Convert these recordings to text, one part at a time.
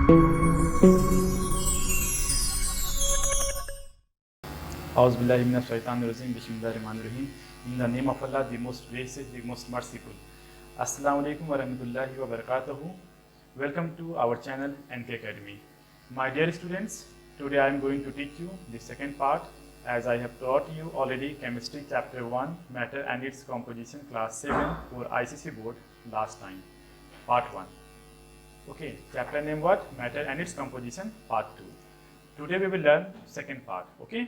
Bismillahirrahmanirrahim. In the name of Allah, the most gracious, the most merciful. Assalamu alaikum wa rahmatullahi wa barakatuhu. Welcome to our channel NK Academy. My dear students, today I am going to teach you the second part, as I have taught you already chemistry chapter 1, matter and its composition, class 7 for ICC board last time, part 1. Okay, chapter name what? Matter and its composition, part 2. Today we will learn second part. Okay.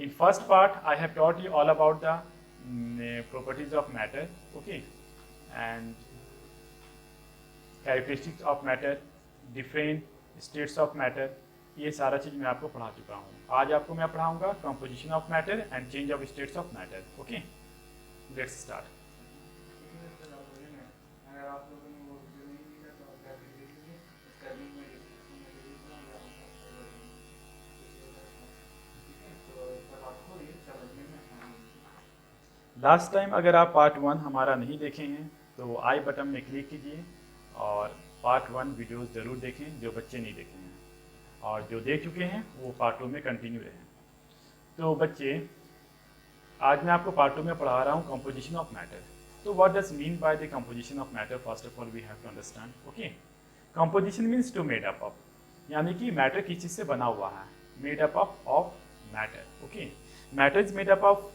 In first part, I have taught you all about the properties of matter, okay, and characteristics of matter, different states of matter. ये सारा चीज़ मैं आपको पढ़ा चुका हूँ. आज आपको मैं पढ़ाऊँगा composition of matter and change of states of matter. Okay, let's start. Last time अगर आप पार्ट 1 हमारा नहीं देखे हैं तो आई बटन में क्लिक कीजिए और पार्ट 1 वीडियोस ज़रूर देखें जो बच्चे नहीं देखे हैं, और जो देख चुके हैं वो पार्ट 2 में कंटिन्यू रहें. तो बच्चे, आज मैं आपको पार्ट 2 में पढ़ा रहा हूँ कंपोजिशन ऑफ मैटर. तो what does mean by the composition of matter? First of all we have to understand. Okay, composition means to made up of, यानी कि मैटर किस चीज़ से बना हुआ है. Made up of matter. Okay, matter is made up of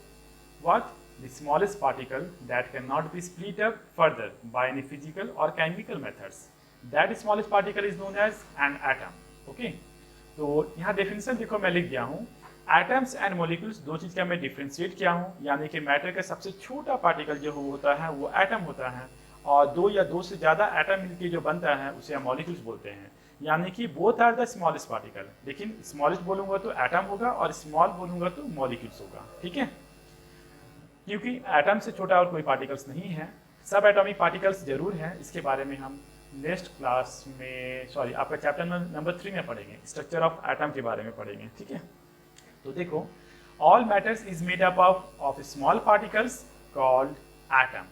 what? The smallest particle that cannot be split up further by any physical or chemical methods. That smallest particle is known as an atom. Okay? तो यहाँ definition देखो मैं लिख दिया हूँ. Atoms and molecules, दो चीज़ का मैं डिफ्रेंशिएट किया हूँ, यानी कि मैटर का सबसे छोटा पार्टिकल जो होता है वो एटम होता है, और दो या दो से ज़्यादा एटम मिलकर जो बनता है उसे हम मॉलिक्यूल्स बोलते हैं. यानी कि both are the smallest particle, लेकिन स्मॉलेस्ट बोलूँगा तो एटम होगा और स्मॉल बोलूँगा तो मॉलिक्यूल्स होगा. ठीक है, क्योंकि एटम से छोटा और कोई पार्टिकल्स नहीं है. सब एटॉमिक पार्टिकल्स जरूर हैं, इसके बारे में हम नेक्स्ट क्लास में, सॉरी आपका चैप्टर नंबर 3 में पढ़ेंगे. स्ट्रक्चर ऑफ एटम के बारे में पढ़ेंगे. ठीक है, तो देखो, all matters is made up of small particles called atom.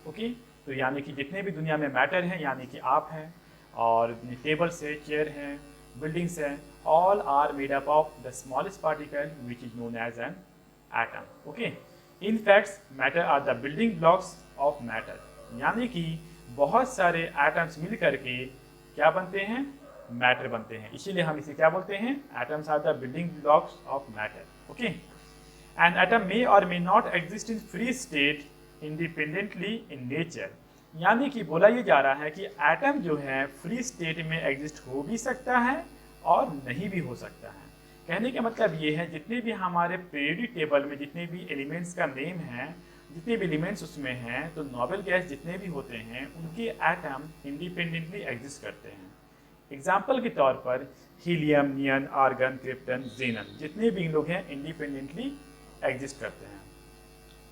Okay, तो यानी कि जितने भी दुनिया में मैटर हैं, यानी कि आप हैं और टेबल्स है, चेयर हैं, बिल्डिंग्स हैं, all are made up of the smallest particle which is known as an atom. Okay, in facts matter are the building blocks of matter, यानी कि बहुत सारे एटम्स मिल करके क्या बनते हैं? मैटर बनते हैं. इसीलिए हम इसे क्या बोलते हैं? Atoms are the building blocks of matter. Okay, and atom may or may not exist in free state independently in nature. यानी कि बोला ये जा रहा है कि एटम जो है फ्री स्टेट में एग्जिस्ट हो भी सकता है और नहीं भी हो सकता है. कहने का मतलब ये है, जितने भी हमारे पीरियोडिक टेबल में जितने भी एलिमेंट्स का नेम है, जितने भी एलिमेंट्स उसमें हैं, तो नोबेल गैस जितने भी होते हैं उनके एटम इंडिपेंडेंटली एग्जिस्ट करते हैं. एग्जाम्पल के तौर पर हीलियम, नियन, आर्गन, क्रिप्टन, जेनन, जितने भी लोग हैं इंडिपेंडेंटली एग्जिस्ट करते हैं.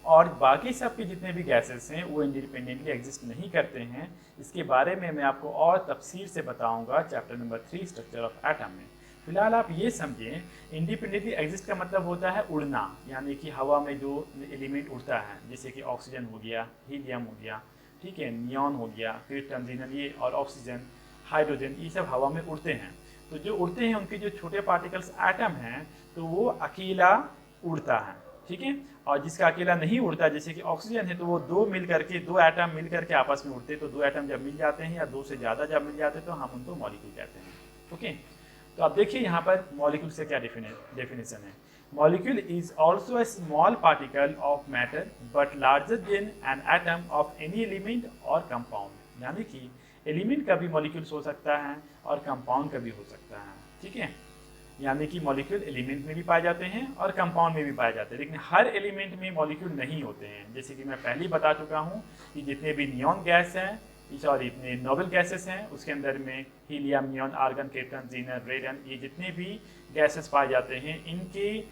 और बाकी सब के जितने भी गैसेस हैं वो इंडिपेंडेंटली एग्जिस्ट नहीं करते हैं. इसके बारे में मैं आपको और तफसील से बताऊँगा chapter number 3 structure of atom में. फिलहाल आप ये समझें, इंडिपेंडेंटली एग्जिस्ट का मतलब होता है उड़ना, यानी कि हवा में जो एलिमेंट उड़ता है, जैसे कि ऑक्सीजन हो गया, हीलियम हो गया, ठीक है, नियॉन हो गया, क्रिप्टन, जेनन, ये और ऑक्सीजन, हाइड्रोजन, ये सब हवा में उड़ते हैं. तो जो उड़ते हैं उनके जो छोटे पार्टिकल्स एटम हैं, तो वो अकेला उड़ता है. ठीक है, और जिसका अकेला नहीं उड़ता, जैसे कि ऑक्सीजन है, तो वो दो एटम मिल करके आपस में उड़ते. तो दो एटम जब मिल जाते हैं या दो से ज़्यादा जब मिल जाते हैं तो हम उनको मॉलिक्यूल कहते हैं. ओके, तो आप देखिए यहाँ पर मॉलिक्यूल से क्या डेफिनेशन है. Molecule is also a small particle of matter but larger than an atom of any element और कंपाउंड. यानी कि एलिमेंट का भी मॉलिक्यूल्स हो सकता है और कंपाउंड का भी हो सकता है. ठीक है, यानी कि मॉलिक्यूल एलिमेंट में भी पाए जाते हैं और कंपाउंड में भी पाए जाते हैं, लेकिन हर एलिमेंट में मॉलिक्यूल नहीं होते हैं. जैसे कि मैं पहले ही बता चुका हूँ कि जितने भी नियॉन गैस हैं, और इतने नोबेल गैसेस हैं, उसके अंदर में helium, neon, argon, krypton, जेनन, radian, ये जितने भी गैसेस पाए जाते हैं, इनके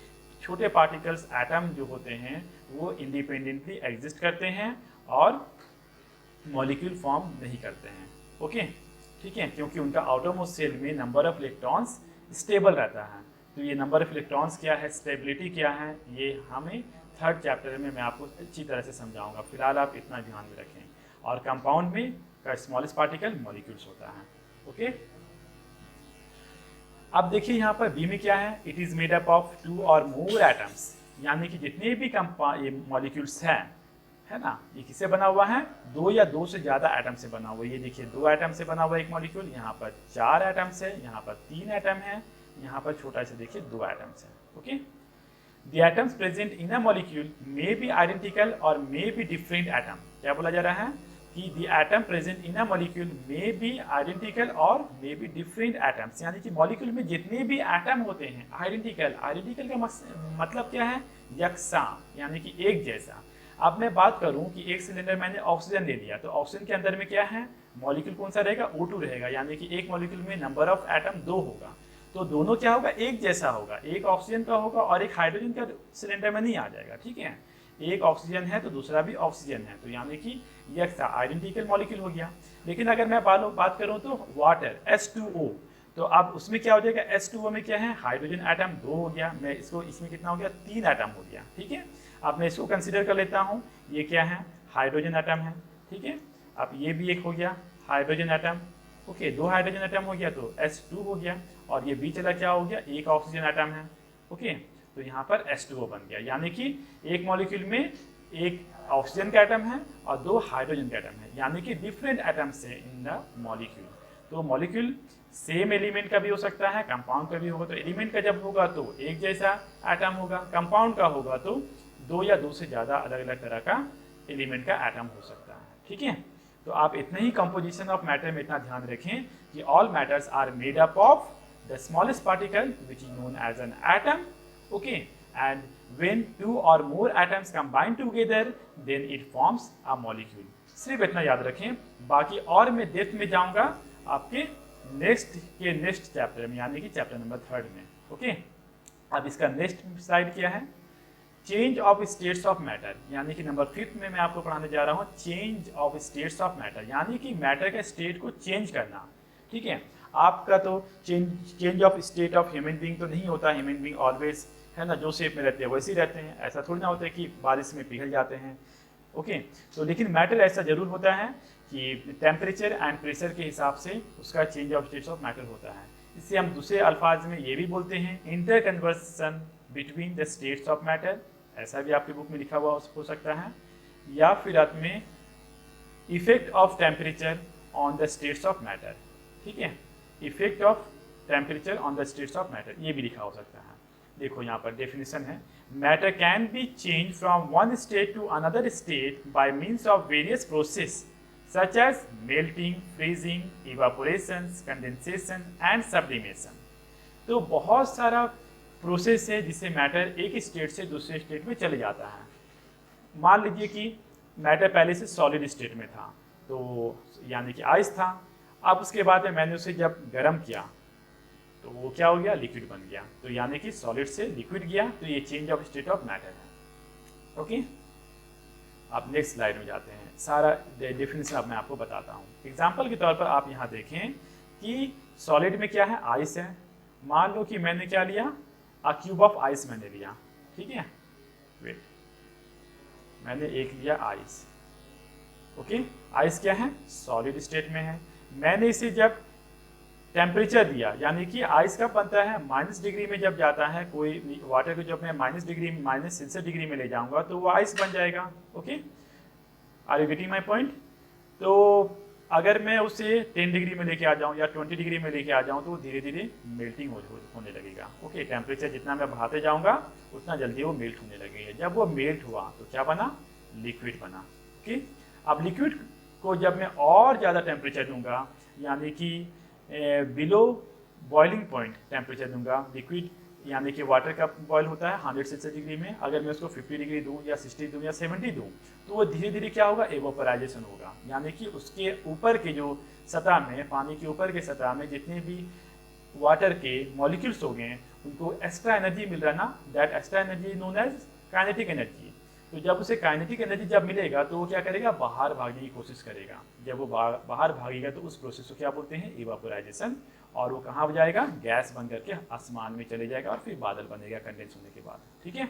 छोटे पार्टिकल्स एटम जो होते हैं वो इंडिपेंडेंटली एग्जिस्ट करते हैं और मॉलिक्यूल फॉर्म नहीं करते हैं. ओके, ठीक है, क्योंकि उनका आउटरमोस्ट सेल में नंबर ऑफ इलेक्ट्रॉन्स स्टेबल रहता है. तो ये नंबर ऑफ इलेक्ट्रॉन्स क्या है, स्टेबिलिटी क्या है, ये हमें थर्ड चैप्टर में मैं आपको अच्छी तरह से समझाऊंगा. फिलहाल आप इतना ध्यान में रखें. और कंपाउंड में का स्मॉलेस्ट पार्टिकल मॉलिक्यूल्स होता है. ओके, अब देखिए यहाँ पर बी में क्या है, it is made up of 2 और मोर एटम्स, यानी कि जितने भी ये मॉलिक्यूल्स हैं, है ना, ये किससे बना हुआ है, 2 या 2 से ज्यादा एटम से बना हुआ है। ये देखिए 2 एटम से बना हुआ एक मॉलिक्यूल, यहाँ पर 4 एटम्स है, यहाँ पर 3 एटम है, यहाँ पर छोटा सा देखिए 2 एटम्स है। Okay, The atoms present in a molecule may be identical or may be different atom। क्या बोला जा रहा है कि the atom present in a molecule may be identical or may be different atoms, यानी कि मॉलिक्यूल में जितने भी एटम होते हैं आइडेंटिकल का मतलब क्या है, यकसा, यानी कि एक जैसा। अब मैं बात करूं कि एक सिलेंडर मैंने ऑक्सीजन ले लिया, तो ऑक्सीजन के अंदर में क्या है, मॉलिक्यूल कौन सा रहेगा, O2 रहेगा, यानी कि एक मॉलिक्यूल में नंबर ऑफ एटम 2 होगा, तो दोनों क्या होगा, एक जैसा होगा, एक ऑक्सीजन का होगा और एक हाइड्रोजन का सिलेंडर में नहीं आ जाएगा। ठीक है, एक ऑक्सीजन है तो दूसरा भी ऑक्सीजन है, तो यानी कि यह आइडेंटिकल मॉलिक्यूल हो गया। लेकिन अगर मैं बात करूं तो वाटर H2O, तो अब उसमें क्या हो जाएगा, H2O में क्या है, हाइड्रोजन एटम 2 हो गया, मैं इसमें कितना हो गया, 3 एटम हो गया। ठीक है, अब मैं इसको कंसिडर कर लेता हूँ, ये क्या है, हाइड्रोजन एटम है। ठीक है, अब ये भी एक हो गया hydrogen atom. Okay, 2 hydrogen atom हो गया तो H2 हो गया, और ये बीच वाला क्या हो गया, एक ऑक्सीजन एटम है। ओके, तो यहाँ पर H2O बन गया, यानी कि एक मॉलिक्यूल में एक ऑक्सीजन का एटम है और 2 हाइड्रोजन का एटम है, यानी कि डिफरेंट एटम्स है इन द मॉलिक्यूल। तो मॉलिक्यूल सेम एलिमेंट का भी हो सकता है, कंपाउंड का भी होगा। तो एलिमेंट का जब होगा तो एक जैसा एटम होगा, कंपाउंड का होगा तो 2 या 2 से ज़्यादा अलग अलग तरह का एलिमेंट का एटम हो सकता है। ठीक है, तो आप इतना ही कंपोजिशन ऑफ मैटर में इतना ध्यान रखें कि all matters are made up of the smallest particle which is known as an atom। okay, and when 2 or more atoms combine together then it forms a molecule। सिर्फ इतना याद रखें, बाकी और मैं डेप्थ में जाऊंगा आपके नेक्स्ट चैप्टर में, यानी कि चैप्टर नंबर 3 में। ओके, अब इसका नेक्स्ट स्लाइड क्या है, change of states of matter, यानी कि नंबर 5 में मैं आपको पढ़ाने जा रहा हूँ change of states of matter, यानी कि मैटर का स्टेट को चेंज करना। ठीक है, आपका तो change of state of human being तो नहीं होता, ह्यूमन बीइंग ऑलवेज, है ना, जो शेप में रहते हैं वैसे ही रहते हैं, ऐसा थोड़ी ना होता है कि बारिश में पिघल जाते हैं। ओके, तो लेकिन मैटर ऐसा जरूर होता है कि टेम्परेचर एंड प्रेशर के हिसाब से उसका change of states of matter होता है। इससे हम दूसरे अल्फाज में ये भी बोलते हैं inter conversion between the states of matter, ऐसा भी आपकी बुक में लिखा हुआ हो सकता है, या फिर आप में effect of temperature on the states of matter. ठीक है, effect of temperature on the states of matter, ये भी लिखा हो सकता है। देखो यहाँ पर डेफिनेशन है, matter can be change from one state to another state by means of various process such as melting, freezing, evaporation, condensation and sublimation. तो बहुत सारा प्रोसेस है जिससे मैटर एक स्टेट से दूसरे स्टेट में चले जाता है। मान लीजिए कि मैटर पहले से सॉलिड स्टेट में था, तो यानी कि आइस था, अब उसके बाद में मैंने उसे जब गर्म किया तो वो क्या हो गया, लिक्विड बन गया, तो यानी कि सॉलिड से लिक्विड गया, तो ये change of state of matter है। ओके, अब नेक्स्ट स्लाइड में जाते हैं, सारा डेफिनेशन अब मैं आपको बताता हूँ। एग्जांपल के तौर पर आप यहाँ देखें कि सॉलिड में क्या है, आइस है। मान लो कि मैंने क्या लिया, अ क्यूब ऑफ आइस मैंने लिया। ठीक है, वेट, मैंने एक लिया आइस। ओके, आइस क्या है, सॉलिड स्टेट में है। मैंने इसे जब टेम्परेचर दिया, यानी कि आइस कब बनता है, -डिग्री में जब जाता है, कोई वाटर को जब मैं -60 में ले जाऊंगा तो वो आइस बन जाएगा। Okay, are you getting my point. तो अगर मैं उसे 10 डिग्री में लेके आ जाऊं या 20 डिग्री में लेके आ जाऊं तो धीरे धीरे मेल्टिंग होने लगेगा। ओके, टेम्परेचर जितना मैं बढ़ाते जाऊंगा उतना जल्दी वो मेल्ट होने लगेगा। जब वो मेल्ट हुआ तो क्या बना, लिक्विड बना। ओके, अब लिक्विड को जब मैं और ज़्यादा टेम्परेचर दूंगा, यानी कि बिलो बॉइलिंग पॉइंट टेम्परेचर दूंगा, लिक्विड यानी कि वाटर का बॉयल होता है 100 डिग्री में, अगर मैं उसको 50 डिग्री दूँ या 60 दूँ या 70 दूँ तो वो धीरे धीरे क्या होगा, एवोपराइजेशन होगा, यानी कि उसके ऊपर के जो सतह में, पानी के ऊपर के सतह में जितने भी वाटर के मॉलिक्यूल्स हो गए उनको एक्स्ट्रा एनर्जी मिल रहा ना, that extra energy known as kinetic energy. तो जब उसे काइनेटिक एनर्जी जब मिलेगा तो वो क्या करेगा, बाहर भागने की कोशिश करेगा। जब वो बाहर भागेगा तो उस प्रोसेस को क्या बोलते हैं, इवापोराइजेशन, और वो कहाँ जाएगा, गैस बन करके आसमान में चले जाएगा और फिर बादल बनेगा कंडेंस होने के बाद। ठीक है,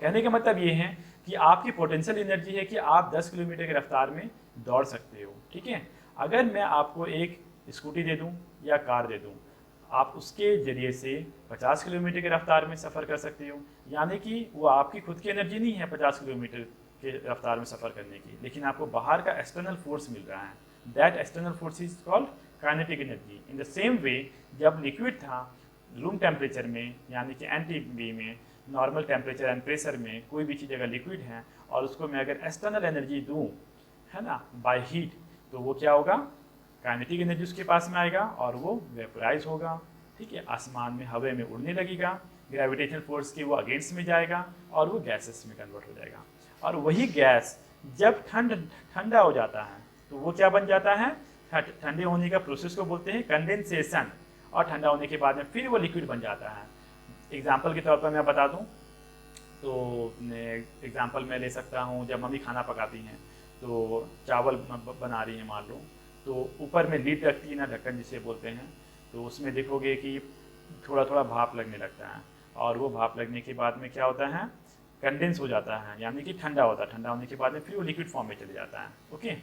कहने का मतलब ये है कि आपकी पोटेंशियल एनर्जी है कि आप 10 किलोमीटर की रफ्तार में दौड़ सकते हो। ठीक है, अगर मैं आपको एक स्कूटी दे दूं या कार दे दूं, आप उसके ज़रिए से 50 किलोमीटर की रफ्तार में सफ़र कर सकते हो। यानी कि वो आपकी खुद की एनर्जी नहीं है 50 किलोमीटर के रफ्तार में सफ़र करने की, लेकिन आपको बाहर का एक्सटर्नल फोर्स मिल रहा है। That external force is called kinetic energy. In the same way जब लिक्विड था रूम टेम्परेचर में, यानी कि NTB में, नॉर्मल टेम्परेचर एंड प्रेशर में, कोई भी चीज़ अगर लिक्विड है और उसको मैं अगर एक्सटर्नल एनर्जी दूँ, है ना, बाय हीट, तो वो क्या होगा, काइनेटिक एनर्जी उसके पास में आएगा और वो वेपराइज होगा। ठीक है, आसमान में हवा में उड़ने लगेगा, ग्रेविटेशन फोर्स के वो अगेंस्ट में जाएगा और वो गैसेस में कन्वर्ट हो जाएगा। और वही गैस जब ठंडा हो जाता है तो वो क्या बन जाता है, ठंडे होने का प्रोसेस को बोलते हैं कंडेंसेशन, और ठंडा होने के बाद में फिर वो लिक्विड बन जाता है। एग्जाम्पल के तौर पर मैं बता दूं तो एग्जाम्पल मैं ले सकता हूं, जब मम्मी खाना पकाती हैं तो चावल बना रही हैं मान लो, तो ऊपर में लीड रखती है ना, ढक्कन जिसे बोलते हैं, तो उसमें देखोगे कि थोड़ा थोड़ा भाप लगने लगता है, और वो भाप लगने के बाद में क्या होता है, कंडेंस हो जाता है, यानी कि ठंडा होता है। ठंडा होने के बाद में फिर वो लिक्विड फॉर्म में चले जाता है। ओके,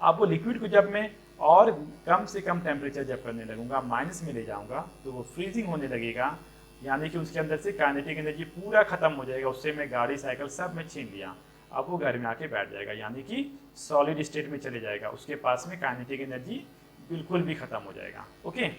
अब वो लिक्विड को जब मैं और कम से कम टेम्परेचर जब करने लगूंगा, माइनस में ले जाऊंगा, तो वो फ्रीजिंग होने लगेगा, यानी कि उसके अंदर से काइनेटिक एनर्जी पूरा खत्म हो जाएगा। उससे मैं गाड़ी साइकिल सब में छीन लिया, अब वो घर में आके बैठ जाएगा, यानी कि सॉलिड स्टेट में चले जाएगा। उसके पास में काइनेटिक एनर्जी बिल्कुल भी खत्म हो जाएगा। ओके,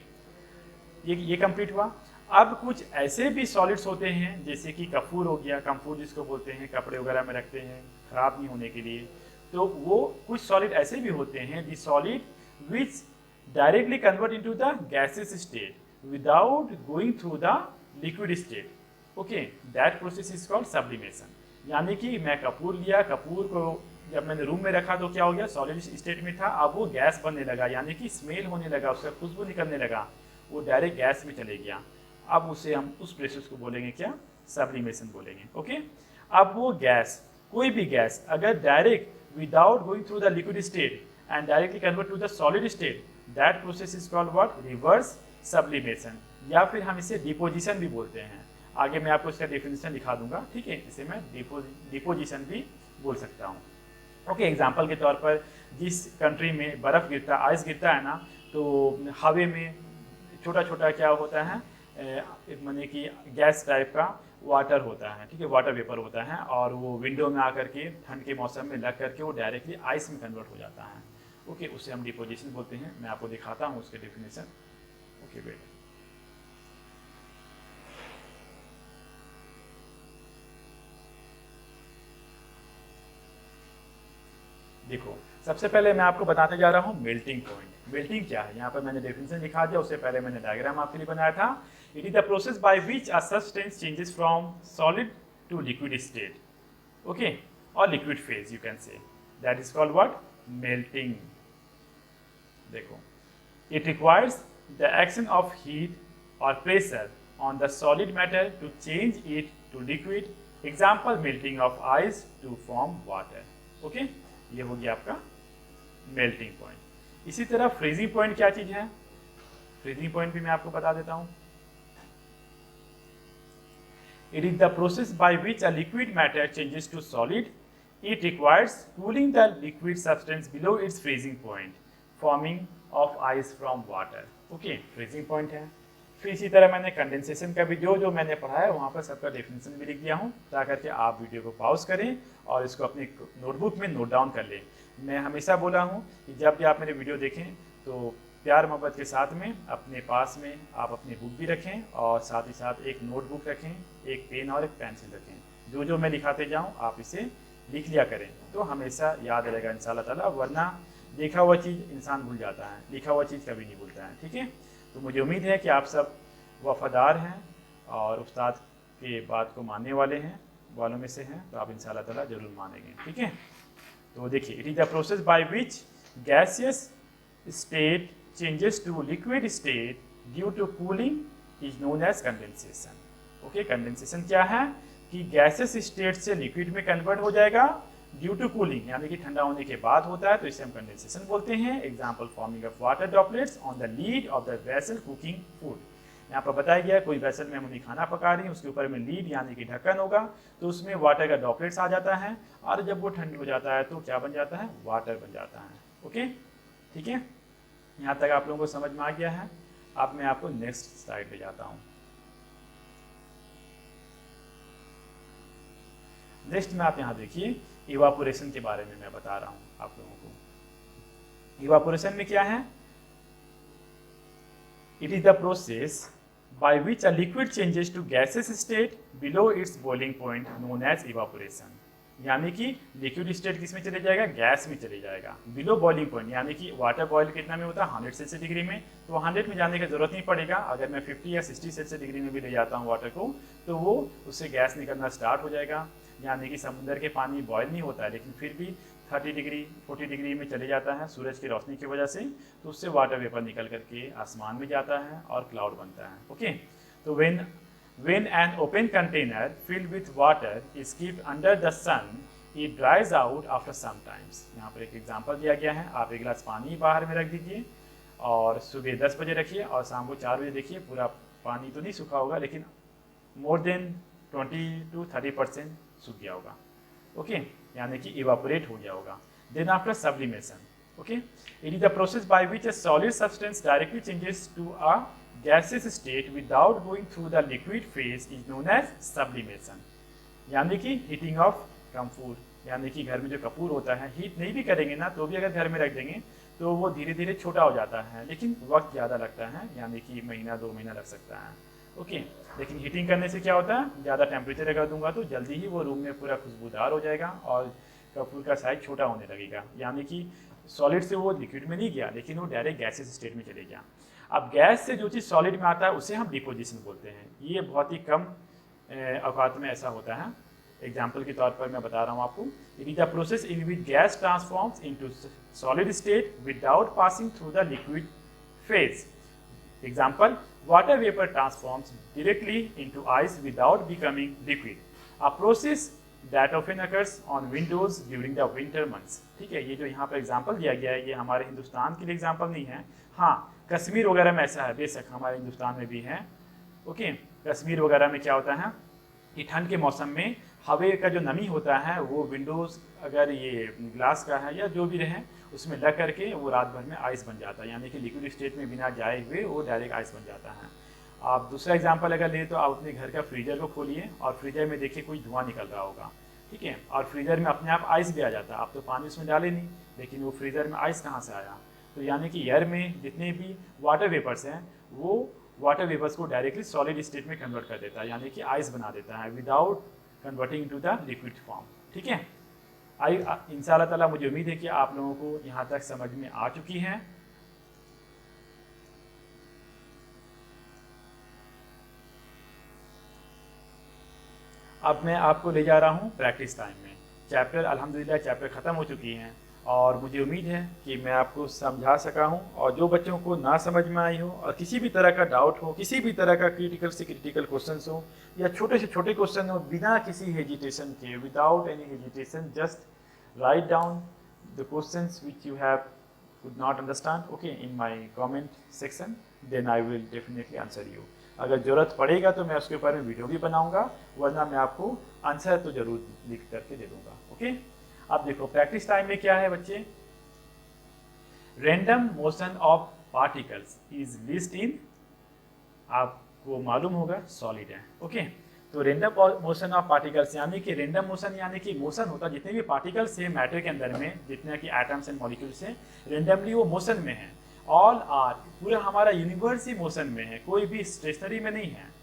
ये कंप्लीट हुआ। अब कुछ ऐसे भी सॉलिड्स होते हैं, जैसे कि कपूर हो गया, कम्फूर जिसको बोलते हैं, कपड़े वगैरह में रखते हैं खराब नहीं होने के लिए। तो वो कुछ सॉलिड ऐसे भी होते हैं, दी solid which directly convert into the gases state without going through the liquid state. Okay, that process is called sublimation. यानी कि मैं कपूर लिया, कपूर को जब मैंने रूम में रखा तो क्या हो गया, सॉलिड स्टेट में था, अब वो गैस बनने लगा, यानी कि स्मेल होने लगा, उसका खुशबू निकलने लगा, वो डायरेक्ट गैस में चले गया। अब उसे हम उस प्रोसेस को बोलेंगे क्या, सब्लिमेशन बोलेंगे। ओके, अब वो गैस, कोई भी गैस अगर direct without going through the liquid state and directly convert to the solid state, that process is called what, reverse sublimation, या फिर हम इसे डिपोजिशन भी बोलते हैं। आगे मैं आपको इसका डेफिनेशन दिखा दूंगा। ठीक है, इसे मैं डिपोजिशन भी बोल सकता हूँ। ओके, एग्जाम्पल के तौर पर जिस कंट्री में बर्फ़ गिरता, आइस गिरता है ना, तो हवा में छोटा छोटा क्या होता है, माने कि गैस टाइप का वाटर होता है। ठीक है, वाटर वेपर होता है, और वो विंडो में आकर के ठंड के मौसम में लग करके वो डायरेक्टली आइस में कन्वर्ट हो जाता है। ओके, उसे हम डिपोजिशन बोलते हैं। मैं आपको दिखाता हूँ उसके डेफिनेशन। ओके, वेट, देखो, सबसे पहले मैं आपको बताने जा रहा हूँ मेल्टिंग पॉइंट। मेल्टिंग क्या है, यहाँ पर मैंने डेफिनेशन लिखा दिया, उससे पहले मैंने डायग्राम आपके लिए बनाया था। It is the process by which a substance changes from solid to liquid state, okay, और liquid phase you can say, that is called what, melting. देखो, it requires the action of heat और pressure on the solid matter to change it to liquid. Example, melting of ice to form water. Okay, ये हो गया आपका melting point. इसी तरह freezing point क्या चीज है, फ्रीजिंग पॉइंट भी मैं आपको बता देता हूं। It is the process by which a liquid matter changes to solid. It requires cooling the liquid substance below its freezing point, forming of ice from water. Okay, freezing point है। फिर इसी तरह मैंने कंडेंसेशन का भी जो मैंने पढ़ा है वहाँ पर सबका डेफिनेशन भी लिख दिया हूँ, ताकि कि आप वीडियो को पॉज करें और इसको अपनी नोटबुक में नोट डाउन कर लें। मैं हमेशा बोला हूँ कि जब भी आप मेरे वीडियो देखें तो प्यार मोहब्बत के साथ में अपने पास में आप अपनी बुक भी रखें, और साथ ही साथ एक नोटबुक रखें, एक पेन और एक पेंसिल रखें। जो मैं लिखाते जाऊँ आप इसे लिख लिया करें, तो हमेशा याद रहेगा इंशाअल्लाह ताला। वरना देखा हुआ चीज़ इंसान भूल जाता है, लिखा हुआ चीज़ कभी नहीं भूलता है। ठीक है, तो मुझे उम्मीद है कि आप सब वफादार हैं और उस्ताद के बात को मानने वाले हैं, वालों में से हैं, तो आप इंशाअल्लाह ताला जरूर मानेंगे। ठीक है, तो देखिए, it is the process by which gaseous state changes to liquid state due to cooling is known as condensation. Okay, condensation क्या है कि गैसेस स्टेट से लिक्विड में कन्वर्ट हो जाएगा ड्यू टू कूलिंग, यानी कि ठंडा होने के बाद होता है, तो इसे हम कंडेंसेशन बोलते हैं। Example, forming of water droplets on the lead of the vessel cooking food. यहाँ पर बताया गया कोई वेसल में हम खाना पका रही है, उसके ऊपर में लीड यानी कि ढक्कन होगा, तो उसमें वाटर का ड्रॉपलेट्स आ जाता है, और जब वो ठंड हो जाता है तो क्या बन जाता है, वाटर बन जाता है। ओके, ठीक है, यहाँ तक आप लोगों को समझ में आ गया है। अब मैं आपको नेक्स्ट स्लाइड ले जाता हूँ। नेक्स्ट में आप यहाँ देखिए, इवापोरेशन के बारे में मैं बता रहा हूँ आप लोगों को। इवापोरेशन में क्या है? It is the process by which a liquid changes to gaseous state below its boiling point known as evaporation। यानी कि लिक्विड स्टेट किस में चले जाएगा? गैस में चले जाएगा। बिलो बॉइलिंग पॉइंट यानी कि वाटर बॉयल कितना में होता है? 100 सेल्सियस डिग्री में। तो 100 में जाने की जरूरत नहीं पड़ेगा। अगर मैं 50 या 60 सेल्सियस डिग्री में भी ले जाता हूँ वाटर को, तो वो उससे गैस निकलना स्टार्ट हो जाएगा। यानी कि समुद्र के पानी बॉयल नहीं होता है, लेकिन फिर भी 30 डिग्री 40 डिग्री में चले जाता है सूरज की रोशनी की वजह से, तो उससे वाटर वेपर निकल करके आसमान में जाता है और क्लाउड बनता है। ओके, तो when an open container filled with water is kept under the sun, it dries out after some times। यहाँ पर एक एग्जांपल दिया गया है। आप एक गिलास पानी बाहर में रख दीजिए और सुबह 10 बजे रखिए और शाम को 4 बजे देखिए, पूरा पानी तो नहीं सूखा होगा, लेकिन मोर देन 20 to 30% सूख गया होगा। ओके, यानी कि इवापोरेट हो गया होगा। Then after sublimation, okay, it is the process by which a solid substance directly changes to a gaseous state without going through the liquid phase is known as sublimation। यानी कि heating of Kapoor, यानी कि घर में जो कपूर होता है, heat नहीं भी करेंगे ना तो भी अगर घर में रख देंगे तो वो धीरे धीरे छोटा हो जाता है, लेकिन वक्त ज़्यादा लगता है, यानी कि महीना 2 महीना लग सकता है। ओके, लेकिन हीटिंग करने से क्या होता है? ज़्यादा टेम्परेचर लगा दूंगा तो जल्दी ही वो रूम में पूरा खुशबूदार हो जाएगा और कपूर का साइज छोटा होने लगेगा। यानी कि सॉलिड से वो लिक्विड में नहीं गया, लेकिन वो डायरेक्ट गैसेस स्टेट में चले गया। अब गैस से जो चीज़ सॉलिड में आता है उसे हम डिपोजिशन बोलते हैं। ये बहुत ही कम औकात में ऐसा होता है। एग्जाम्पल के तौर पर मैं बता रहा हूँ आपको। It is the process in which gas transforms into solid state without passing through the liquid phase. Example, water vapour transforms directly into ice without becoming liquid, a process that often occurs on Windows during the winter months. ठीक है, ये जो यहाँ पर example दिया गया है ये हमारे हिंदुस्तान के लिए एग्जाम्पल नहीं है। हाँ, कश्मीर वगैरह में ऐसा है, बेशक हमारे हिंदुस्तान में भी है। ओके, कश्मीर वगैरह में क्या होता है कि ठंड के मौसम में हवा का जो नमी होता है वो विंडोज़ अगर ये ग्लास का है या जो भी रहे उसमें लग करके वो रात भर में आइस बन जाता है, यानी कि लिक्विड स्टेट में बिना जाए हुए वो डायरेक्ट आइस बन जाता है। आप दूसरा एग्जाम्पल अगर लें तो आप अपने घर का फ्रीजर को खोलिए और फ्रीजर में देखिए कोई धुआं निकल रहा होगा। ठीक है, और फ्रीजर में अपने आप आइस भी आ जाता है। आप तो पानी उसमें डाले नहीं, लेकिन वो फ्रीजर में आइस कहाँ से आया? तो यानी कि एयर में जितने भी वाटर वेपर्स हैं वो वाटर वेपर्स को डायरेक्टली सॉलिड स्टेट में कन्वर्ट कर देता है, यानी कि आइस बना देता है without converting into the liquid form. ठीक है, इंशाल्लाह ताला मुझे उम्मीद है कि आप लोगों को यहाँ तक समझ में आ चुकी है। अब मैं आपको ले जा रहा हूँ प्रैक्टिस टाइम में। चैप्टर अल्हम्दुलिल्लाह चैप्टर ख़त्म हो चुकी हैं और मुझे उम्मीद है कि मैं आपको समझा सका हूं। और जो बच्चों को ना समझ में आई हो और किसी भी तरह का डाउट हो, किसी भी तरह का क्रिटिकल से क्रिटिकल क्वेश्चंस हो या छोटे से छोटे क्वेश्चन हो, बिना किसी हेजिटेशन के, without any hesitation, just write down the questions which you have could not understand, okay, in my comment section, then I will definitely answer you. अगर ज़रूरत पड़ेगा तो मैं उसके ऊपर में वीडियो भी बनाऊंगा, वरना मैं आपको आंसर तो ज़रूर लिख करके दे दूंगा। ओके, अब देखो प्रैक्टिस टाइम में क्या है बच्चे, random motion of particles is least in, आपको मालूम होगा सॉलिड है। ओके, तो रैंडम मोशन ऑफ पार्टिकल्स यानी कि रैंडम मोशन यानी कि मोशन होता है, जितने भी पार्टिकल्स है मैटर के अंदर में, जितने कि एटम्स एंड मॉलिक्यूल्स हैं, रैंडमली वो मोशन में है। ऑल आर, पूरा हमारा यूनिवर्स ही मोशन में है, कोई भी स्टेशनरी में नहीं है।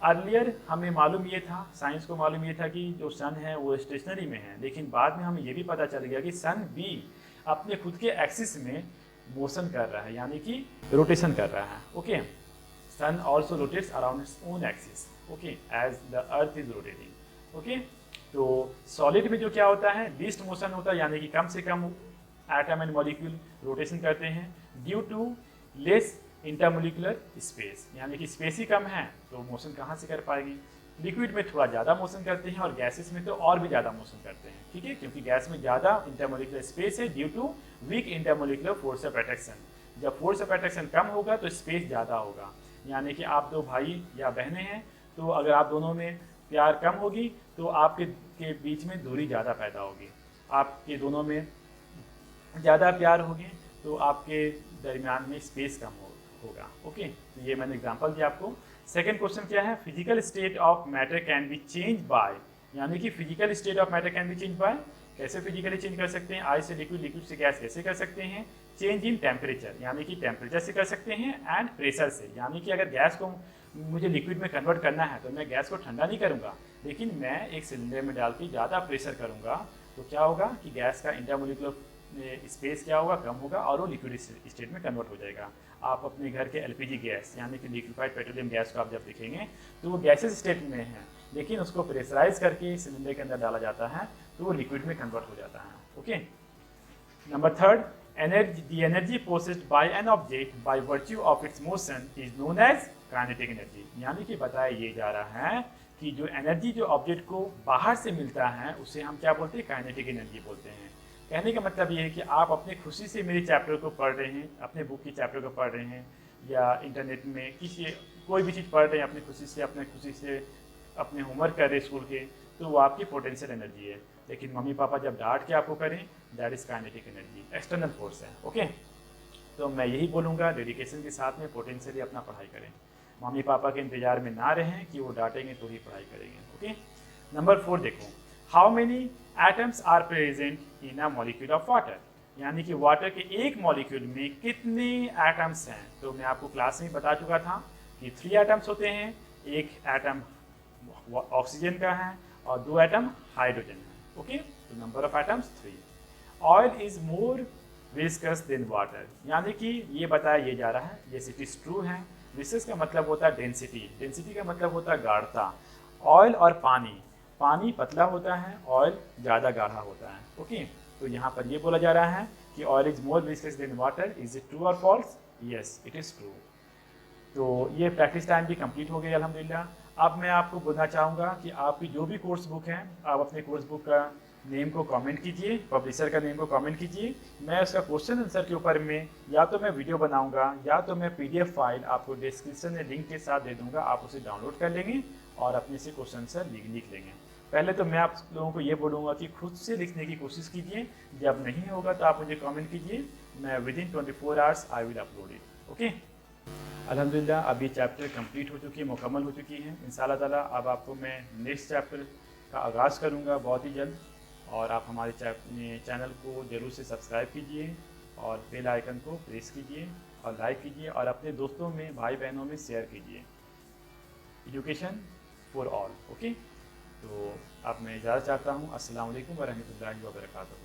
अर्लियर हमें मालूम ये था, साइंस को मालूम ये था कि जो सन है वो स्टेशनरी में है, लेकिन बाद में हमें ये भी पता चल गया कि सन भी अपने खुद के एक्सिस में मोशन कर रहा है, यानी कि रोटेशन कर रहा है। Okay, sun also rotates around its own axis, okay, as the earth is rotating. Okay, तो सॉलिड में जो क्या होता है, लीस्ट मोशन होता है, यानी कि कम से कम एटम एंड मॉलिक्यूल रोटेशन करते हैं due to less intermolecular space, यानी कि स्पेस ही कम है तो मोशन कहाँ से कर पाएंगे। लिक्विड में थोड़ा ज़्यादा मोशन करते हैं और गैसेस में तो और भी ज़्यादा मोशन करते हैं। ठीक है, क्योंकि गैस में ज़्यादा इंटरमोलिकुलर स्पेस है due to weak intermolecular force of attraction. जब फोर्स ऑफ अट्रैक्शन कम होगा तो स्पेस ज़्यादा होगा, यानी कि आप दो भाई या बहनें हैं तो अगर आप दोनों में प्यार कम होगी तो आपके बीच में दूरी ज़्यादा पैदा होगी। आपके दोनों में ज़्यादा प्यार होगी तो आपके दरमियान में स्पेस कम होगा। ओके, तो ये मैंने एग्जांपल दिया आपको। सेकंड क्वेश्चन क्या है, physical state of matter can be change bye, यानी कि physical state of matter can be change bye, कैसे फिजिकली चेंज कर सकते हैं, आइस से लिक्विड, लिक्विड से गैस कैसे कर सकते हैं, चेंज इन टेम्परेचर यानी कि टेम्परेचर से कर सकते हैं, एंड प्रेशर से, यानी कि अगर गैस को मुझे लिक्विड में कन्वर्ट करना है तो मैं गैस को ठंडा नहीं करूँगा, लेकिन मैं एक सिलेंडर में डाल के ज़्यादा प्रेशर करूँगा, तो क्या होगा कि गैस का इंटरमोलिकुलर स्पेस क्या होगा, कम होगा, और वो लिक्विड स्टेट में कन्वर्ट हो जाएगा। आप अपने घर के एलपीजी गैस यानी कि लिक्विफाइड पेट्रोलियम गैस को आप जब देखेंगे तो वो गैसेस स्टेट में है, लेकिन उसको प्रेशराइज करके सिलेंडर के अंदर डाला जाता है तो वो लिक्विड में कन्वर्ट हो जाता है। Okay, number third, the energy possessed by an object by virtue of its motion is known as kinetic energy, यानी कि बताया ये जा रहा है कि जो एनर्जी जो ऑब्जेक्ट को बाहर से मिलता है उसे हम क्या बोलते हैं, काइनेटिक एनर्जी बोलते हैं। कहने का मतलब ये है कि आप अपने खुशी से मेरे चैप्टर को पढ़ रहे हैं, अपने बुक की चैप्टर को पढ़ रहे हैं, या इंटरनेट में किसी कोई भी चीज़ पढ़ रहे हैं अपनी खुशी से अपने होमवर्क कर रहे स्कूल के, तो वो आपकी पोटेंशियल एनर्जी है। लेकिन मम्मी पापा जब डांट के आपको करें, that is kinetic energy, external force है। ओके, तो मैं यही बोलूँगा, डेडिकेशन के साथ में पोटेंशियली अपना पढ़ाई करें, मम्मी पापा के इंतजार में ना रहें कि वो डांटेंगे तो ही पढ़ाई करेंगे। ओके, नंबर 4 देखो, how many atoms are present in a molecule of water, यानी कि वाटर के एक मॉलिक्यूल में कितने एटम्स हैं। तो मैं आपको क्लास में बता चुका था कि 3 एटम्स होते हैं, एक एटम ऑक्सीजन का है और 2 एटम हाइड्रोजन है। ओके, तो number of atoms 3। Oil is more viscous than water, यानी कि ये बताया ये जा रहा है, यस इट इज ट्रू है। विस्कस का मतलब होता है डेंसिटी, डेंसिटी का मतलब होता है गाढ़ता। ऑयल और पानी पतला होता है, ऑयल ज़्यादा गाढ़ा होता है। ओके, तो यहाँ पर ये बोला जा रहा है कि oil is more viscous than water, is it true or false, yes it is true. तो ये प्रैक्टिस टाइम भी कंप्लीट हो गई अल्हम्दुलिल्लाह। अब मैं आपको बोलना चाहूँगा कि आपकी जो भी कोर्स बुक है, आप अपने कोर्स बुक का नेम को कमेंट कीजिए, पब्लिशर का नेम को कमेंट कीजिए। मैं उसका क्वेश्चन आंसर के ऊपर में या तो मैं वीडियो बनाऊंगा या तो मैं पीडीएफ फाइल आपको डिस्क्रिप्शन में लिंक के साथ दे दूंगा, आप उसे डाउनलोड कर लेंगे और अपने से क्वेश्चन आंसर लिख लेंगे। पहले तो मैं आप लोगों को ये बोलूँगा कि खुद से लिखने की कोशिश कीजिए, जब नहीं होगा तो आप मुझे कमेंट कीजिए, मैं within 24 hours I will upload it. Okay, अल्हम्दुलिल्लाह अब ये चैप्टर कंप्लीट हो चुकी है, मुकम्मल हो चुकी है। इंशाअल्लाह ताला अब आपको मैं नेक्स्ट चैप्टर का आगाज़ करूँगा बहुत ही जल्द, और आप हमारे चैनल को ज़रूर से सब्सक्राइब कीजिए और बेल आइकन को प्रेस कीजिए और लाइक कीजिए और अपने दोस्तों में, भाई बहनों में शेयर कीजिए। Education for all. ओके, तो अब मैं इजाज़त चाहता हूँ। अस्सलाम वालेकुम व रहमतुल्लाहि व बरकातहू।